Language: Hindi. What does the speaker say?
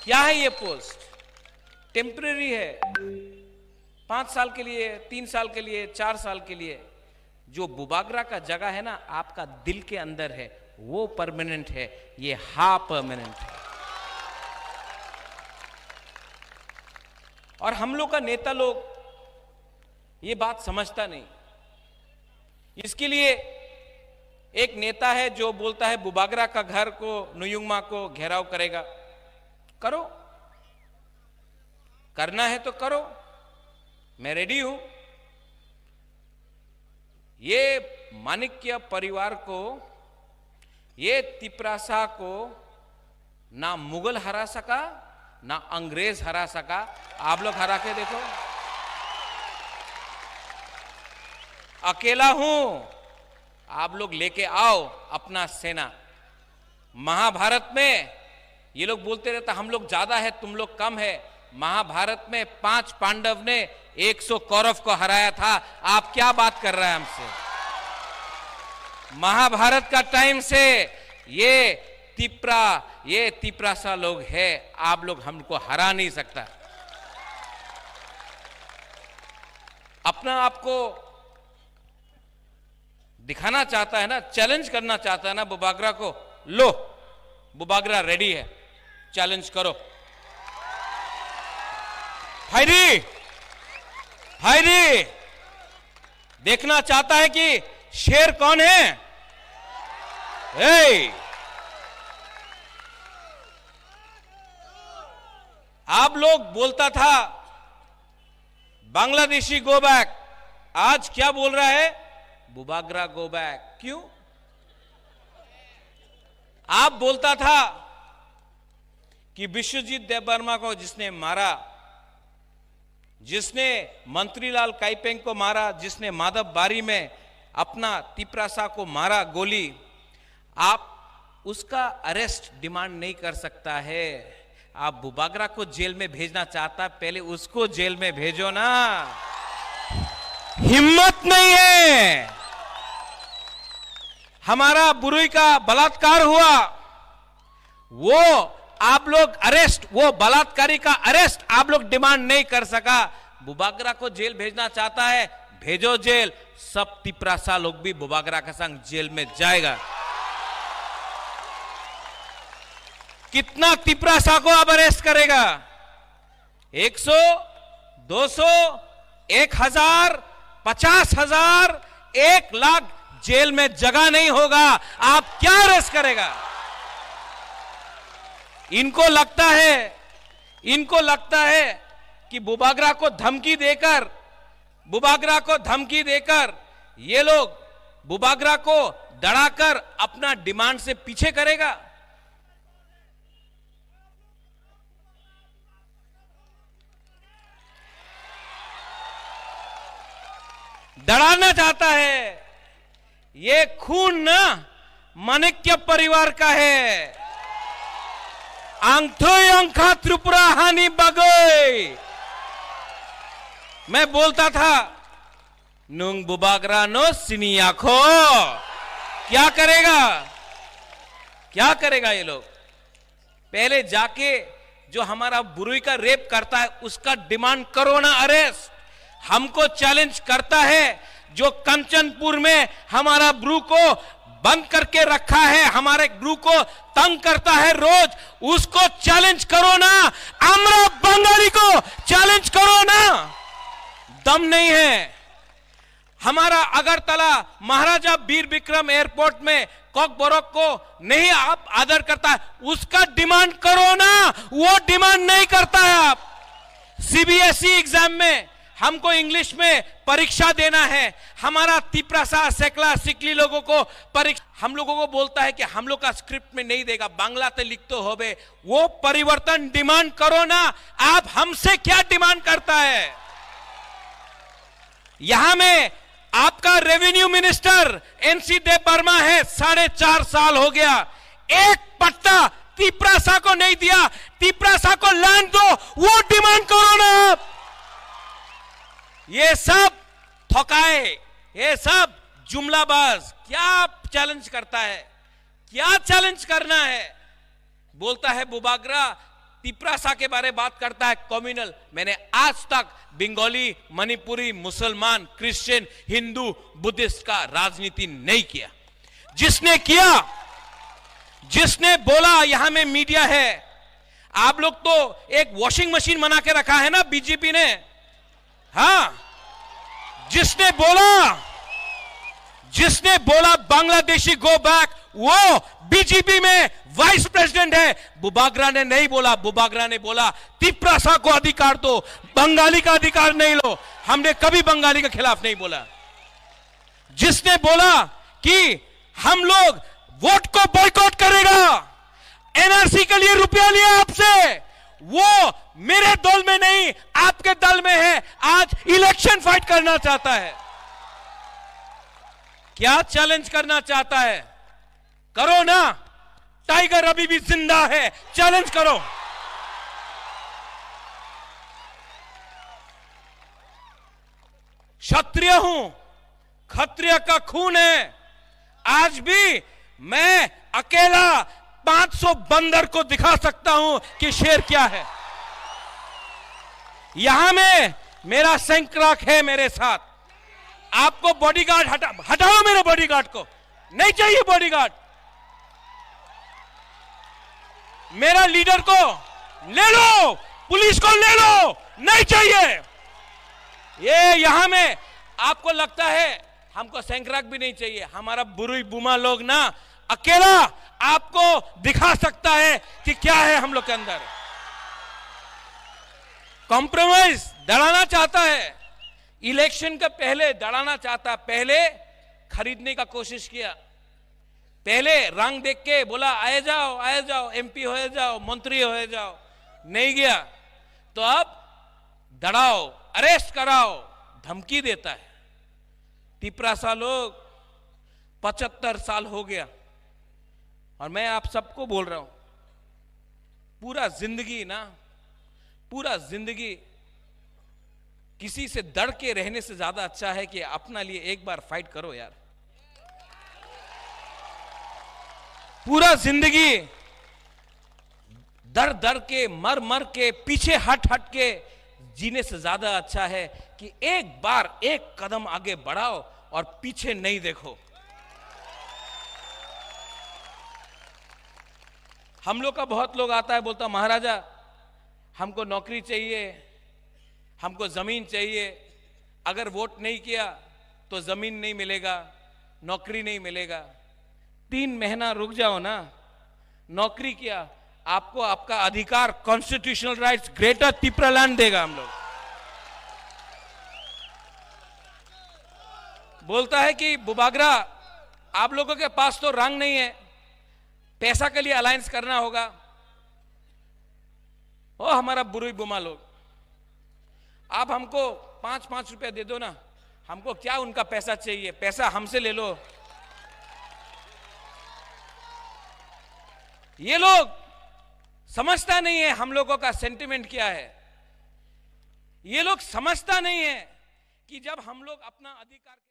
क्या है ये पोस्ट? टेम्परेरी है, 5 साल के लिए, 3 साल के लिए, 4 साल के लिए। जो बुबागरा का जगह है ना आपका दिल के अंदर है, वो परमानेंट है, ये हा परमानेंट है। और हम लोग का नेता लोग ये बात समझता नहीं। इसके लिए एक नेता है जो बोलता है बुबागरा का घर को, नुयुंगमा को घेराव करेगा। करो, करना है तो करो, मैं रेडी हूं। ये माणिक्य परिवार को, ये तिपरासा को ना मुगल हरा सका, ना अंग्रेज हरा सका। आप लोग हरा के देखो। अकेला हूं, आप लोग लेके आओ अपना सेना। महाभारत में ये लोग बोलते रहता हम लोग ज्यादा है, तुम लोग कम है। महाभारत में 5 पांडव ने 100 कौरव को हराया था। आप क्या बात कर रहे हैं हमसे? महाभारत का टाइम से ये तिपरासा लोग है, आप लोग हमको हरा नहीं सकता। अपना आपको दिखाना चाहता है ना, चैलेंज करना चाहता है ना बुबागरा को। लो, बुबागरा रेडी है, चैलेंज करो। फायरी फायरी देखना चाहता है कि शेर कौन है। आप लोग बोलता था बांग्लादेशी गो बैक, आज क्या बोल रहा है? Bubagra go back. क्यों? आप बोलता था कि विश्वजीत देवबर्मा को जिसने मारा, जिसने मंत्रीलाल काइपेंग को मारा, जिसने माधव बारी में अपना तिपरासा को मारा गोली, आप उसका अरेस्ट डिमांड नहीं कर सकता है। आप बुबागरा को जेल में भेजना चाहता, पहले उसको जेल में भेजो ना। हिम्मत नहीं है। हमारा बुरुई का बलात्कार हुआ, वो आप लोग अरेस्ट, वो बलात्कारी का अरेस्ट आप लोग डिमांड नहीं कर सका। बुबागरा को जेल भेजना चाहता है, भेजो जेल। सब तिपरासा लोग भी बुबागरा के संग जेल में जाएगा। कितना तिपरासा को अब अरेस्ट करेगा? 100, 200, 1000, 50,000, 1 लाख जेल में जगह नहीं होगा। आप क्या अरेस्ट करेगा? इनको लगता है कि बुबागरा को धमकी देकर ये लोग बुबागरा को डराकर अपना डिमांड से पीछे करेगा। डराना चाहता है। ये खून ना माणिक्य परिवार का है। आंथोय अंखा त्रिपुरा हानि बगोय। मैं बोलता था नुंग बुबागरा नो सिनी आखो। क्या करेगा ये लोग? पहले जाके जो हमारा बुरुई का रेप करता है उसका डिमांड करो ना अरेस्ट। हमको चैलेंज करता है जो कंचनपुर में हमारा ब्रू को बंद करके रखा है, हमारे ब्रू को तंग करता है रोज, उसको चैलेंज करो ना। आम्रा बंगाली को चैलेंज करो ना। दम नहीं है। हमारा अगरतला महाराजा वीर विक्रम एयरपोर्ट में कॉकबोरोक को नहीं आप आदर करता है, उसका डिमांड करो ना। वो डिमांड नहीं करता है। आप सीबीएसई एग्जाम में हमको इंग्लिश में परीक्षा देना है, हमारा तिपरासा सेकला सिकली लोगों को परीक्षा, हम लोगों को बोलता है कि हम लोग का स्क्रिप्ट में नहीं देगा, बांग्ला ते लिख तो होबे। वो परिवर्तन डिमांड करो ना। आप हमसे क्या डिमांड करता है? यहां में आपका रेवेन्यू मिनिस्टर एनसी देवबर्मा है, 4.5 साल हो गया, एक पट्टा तिपरासा को नहीं दिया। तिपरासा को लैंड दो, वो डिमांड करो ना। आप ये सब ठोकाए, ये सब जुमलाबाज। क्या चैलेंज करता है? क्या चैलेंज करना है? बोलता है बुबागरा तिपरासा के बारे में बात करता है कम्युनल। मैंने आज तक बंगाली, मणिपुरी, मुसलमान, क्रिश्चियन, हिंदू, बुद्धिस्ट का राजनीति नहीं किया। जिसने किया, जिसने बोला, यहां में मीडिया है, आप लोग तो एक वॉशिंग मशीन बना के रखा है ना बीजेपी ने। हाँ, जिसने बोला बांग्लादेशी गो बैक, वो बीजेपी में वाइस प्रेसिडेंट है। बुबागरा ने नहीं बोला, बुबागरा ने बोला तिपरासा को अधिकार दो, बंगाली का अधिकार नहीं लो। हमने कभी बंगाली के खिलाफ नहीं बोला। जिसने बोला कि हम लोग वोट को बॉयकॉट करेगा, एनआरसी के लिए रुपया लिया आपसे, वो मेरे दल में नहीं, आपके दल में है। आज इलेक्शन फाइट करना चाहता है। क्या चैलेंज करना चाहता है? करो ना, टाइगर अभी भी जिंदा है, चैलेंज करो। क्षत्रिय हूं, क्षत्रिय का खून है। आज भी मैं अकेला 500 बंदर को दिखा सकता हूं कि शेर क्या है। यहां में मेरा सैंक्राक है मेरे साथ। आपको बॉडीगार्ड हटाओ, मेरे बॉडीगार्ड को नहीं चाहिए बॉडीगार्ड। मेरा लीडर को ले लो, पुलिस को ले लो, नहीं चाहिए। ये यहां में आपको लगता है हमको सैंक्राक भी नहीं चाहिए। हमारा बुरुई बुमा लोग ना अकेला आपको दिखा सकता है कि क्या है हम लोग के अंदर। कॉम्प्रोमाइज दड़ाना चाहता है, इलेक्शन के पहले दड़ाना चाहता है। पहले खरीदने का कोशिश किया, पहले रंग देख के बोला आए जाओ, एमपी हो जाओ, मंत्री हो जाओ, नहीं गया तो अब दड़ाओ, अरेस्ट कराओ, धमकी देता है। तिपरासा लोग 75 साल हो गया, और मैं आप सबको बोल रहा हूं, पूरा जिंदगी किसी से डर के रहने से ज्यादा अच्छा है कि अपना लिए एक बार फाइट करो यार। पूरा जिंदगी डर के, मर के, पीछे हट के जीने से ज्यादा अच्छा है कि एक बार एक कदम आगे बढ़ाओ और पीछे नहीं देखो। हम लोग का बहुत लोग आता है, बोलता महाराजा हमको नौकरी चाहिए, हमको जमीन चाहिए, अगर वोट नहीं किया तो जमीन नहीं मिलेगा, नौकरी नहीं मिलेगा। 3 महीना रुक जाओ ना, नौकरी किया, आपको आपका अधिकार, कॉन्स्टिट्यूशनल राइट्स ग्रेटर तिपरालैंड देगा। हम लोग बोलता है कि बुबागरा आप लोगों के पास तो रंग नहीं है, पैसा के लिए अलायंस करना होगा। ओ हमारा बुरुई बुमा लोग, आप हमको 5-5 रुपया दे दो ना, हमको क्या उनका पैसा चाहिए, पैसा हमसे ले लो। ये लोग समझता नहीं है हम लोगों का सेंटिमेंट क्या है। ये लोग समझता नहीं है कि जब हम लोग अपना अधिकार